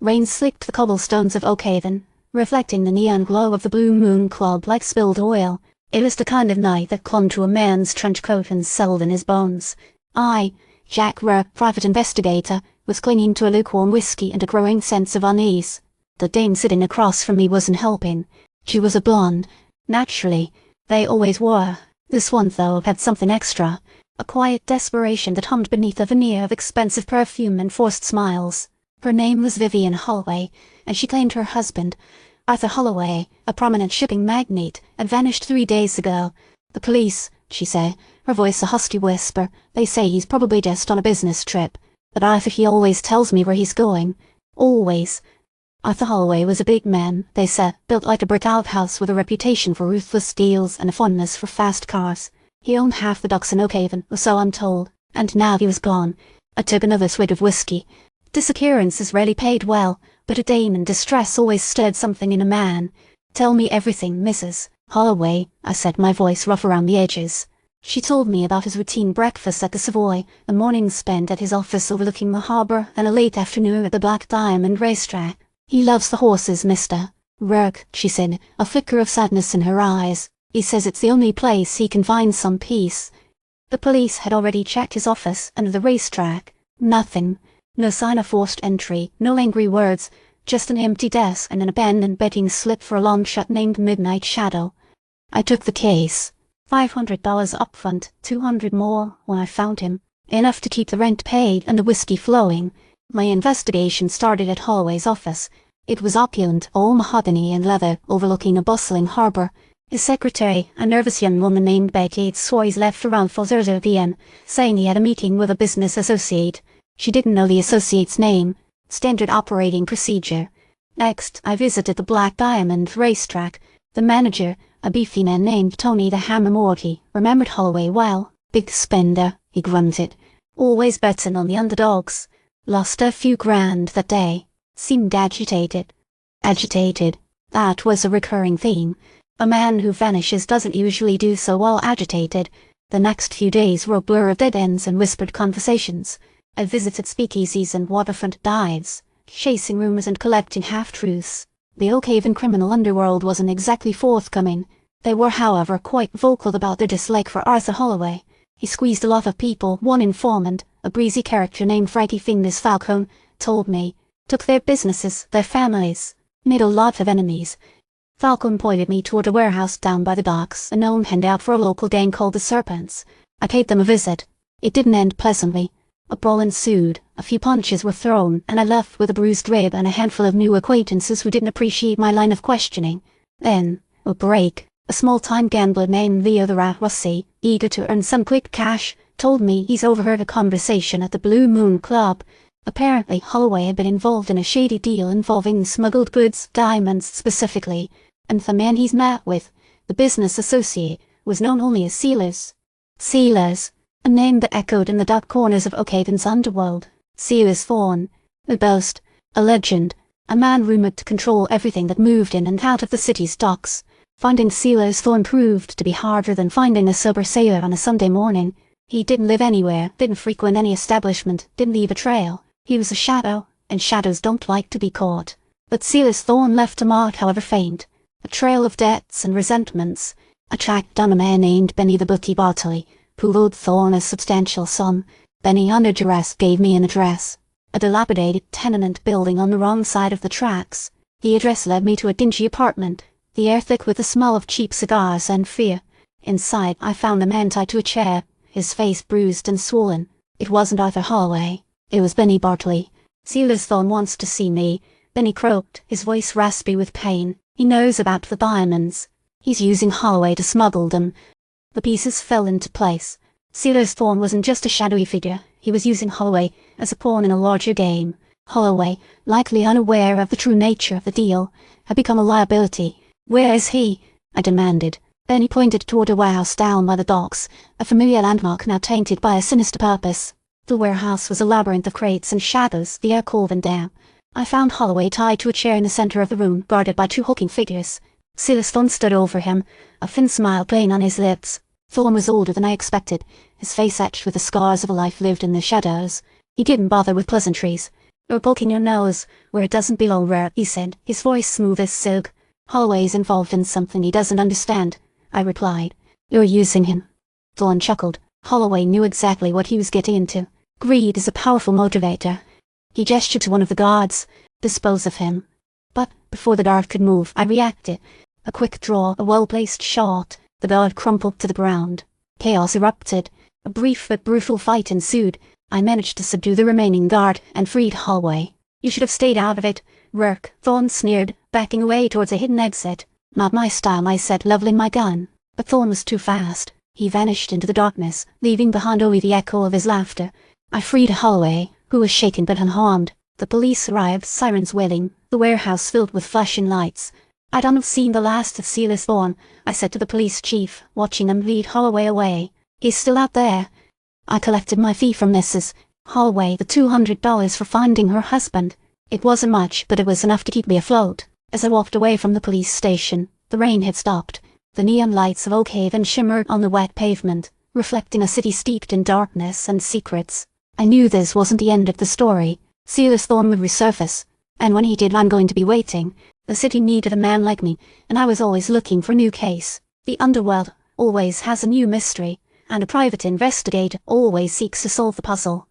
Rain slicked the cobblestones of Oakhaven, reflecting the neon glow of the Blue Moon Club like spilled oil. It was the kind of night that clung to a man's trench coat and settled in his bones. I, Jack Rourke, private investigator, was clinging to a lukewarm whiskey and a growing sense of unease. The dame sitting across from me wasn't helping. She was a blonde. Naturally, they always were. This one, though, had something extra. A quiet desperation that hummed beneath a veneer of expensive perfume and forced smiles. Her name was Vivian Holloway, and she claimed her husband, Arthur Holloway, a prominent shipping magnate, had vanished 3 days ago. The police, she said, her voice a husky whisper, they say he's probably just on a business trip. But Arthur, he always tells me where he's going. Always. Arthur Holloway was a big man, they said, built like a brick outhouse with a reputation for ruthless deals and a fondness for fast cars. He owned half the docks in Oakhaven, or so I'm told, and now he was gone. I took another swig of whiskey. Disappearance is rarely paid well, but a dame in distress always stirred something in a man. Tell me everything, Mrs. Holloway, I said, my voice rough around the edges. She told me about his routine breakfast at the Savoy, a morning spent at his office overlooking the harbour, and a late afternoon at the Black Diamond racetrack. He loves the horses, Mr. Rourke, she said, a flicker of sadness in her eyes. He says it's the only place he can find some peace. The police had already checked his office and the racetrack. Nothing. No sign of forced entry, no angry words, just an empty desk and an abandoned betting slip for a long shot named Midnight Shadow. I took the case. $500 upfront, $200 more when I found him. Enough to keep the rent paid and the whiskey flowing. My investigation started at Holloway's office. It was opulent, all mahogany and leather, overlooking a bustling harbour. His secretary, a nervous young woman named Becky, swore he's left around 4:30 p.m., saying he had a meeting with a business associate. She didn't know the associate's name. Standard operating procedure. Next, I visited the Black Diamond racetrack. The manager, a beefy man named Tony the Hammer Morty, remembered Holloway well. Big spender, he grunted. Always betting on the underdogs. Lost a few grand that day. Seemed agitated. Agitated. That was a recurring theme. A man who vanishes doesn't usually do so while agitated. The next few days were a blur of dead ends and whispered conversations. I visited speakeasies and waterfront dives, chasing rumours and collecting half-truths. The Oakhaven criminal underworld wasn't exactly forthcoming. They were, however, quite vocal about their dislike for Arthur Holloway. He squeezed a lot of people. One informant, a breezy character named Frankie Fingers Falcone, told me, took their businesses, their families, made a lot of enemies. Falcone pointed me toward a warehouse down by the docks, a known handout for a local gang called the Serpents. I paid them a visit. It didn't end pleasantly. A brawl ensued, a few punches were thrown, and I left with a bruised rib and a handful of new acquaintances who didn't appreciate my line of questioning. Then, a break. A small-time gambler named Leo the Rat Rossi, eager to earn some quick cash, told me he's overheard a conversation at the Blue Moon Club. Apparently, Holloway had been involved in a shady deal involving smuggled goods, diamonds specifically, and the man he's met with, the business associate, was known only as Silas. Silas. A name that echoed in the dark corners of Oakhaven's underworld. Silas Thorne. A boast. A legend. A man rumoured to control everything that moved in and out of the city's docks. Finding Silas Thorne proved to be harder than finding a sober sailor on a Sunday morning. He didn't live anywhere, didn't frequent any establishment, didn't leave a trail. He was a shadow, and shadows don't like to be caught. But Silas Thorne left a mark, however faint. A trail of debts and resentments. I tracked down a man named Benny the Bookie Bartley, who owed Thorne a substantial sum. Benny, under duress, gave me an address. A dilapidated tenement building on the wrong side of the tracks. The address led me to a dingy apartment, the air thick with the smell of cheap cigars and fear. Inside, I found a man tied to a chair, his face bruised and swollen. It wasn't Arthur Holloway. It was Benny Bartley. Silas Thorne wants to see me, Benny croaked, his voice raspy with pain. He knows about the diamonds. He's using Holloway to smuggle them. The pieces fell into place. Silas Thorne wasn't just a shadowy figure. He was using Holloway as a pawn in a larger game. Holloway, likely unaware of the true nature of the deal, had become a liability. Where is he? I demanded. Then he pointed toward a warehouse down by the docks, a familiar landmark now tainted by a sinister purpose. The warehouse was a labyrinth of crates and shadows, the air cold and damp. I found Holloway tied to a chair in the center of the room, guarded by two hulking figures. Silas Thorne stood over him, a thin smile playing on his lips. Thorne was older than I expected, his face etched with the scars of a life lived in the shadows. He didn't bother with pleasantries. "You're poking your nose where it doesn't belong, Rourke," he said, his voice smooth as silk. "Holloway's involved in something he doesn't understand," I replied. "You're using him." Thorne chuckled. Holloway knew exactly what he was getting into. Greed is a powerful motivator. He gestured to one of the guards. "Dispose of him." But before the guard could move, I reacted. A quick draw, a well-placed shot. The guard crumpled to the ground. Chaos erupted. A brief but brutal fight ensued. I managed to subdue the remaining guard and freed Holloway. "You should have stayed out of it, Rourke," Thorne sneered, backing away towards a hidden exit. "Not my style," I said, leveling my gun. But Thorne was too fast. He vanished into the darkness, leaving behind only the echo of his laughter. I freed Holloway, who was shaken but unharmed. The police arrived, sirens wailing, the warehouse filled with flashing lights. "I don't have seen the last of Silas Thorne," I said to the police chief, watching them lead Holloway away. "He's still out there." I collected my fee from Mrs. Holloway, the $200 for finding her husband. It wasn't much, but it was enough to keep me afloat. As I walked away from the police station, the rain had stopped. The neon lights of Oakhaven shimmered on the wet pavement, reflecting a city steeped in darkness and secrets. I knew this wasn't the end of the story. Silas Thorne would resurface, and when he did, I'm going to be waiting. The city needed a man like me, and I was always looking for a new case. The underworld always has a new mystery, and a private investigator always seeks to solve the puzzle.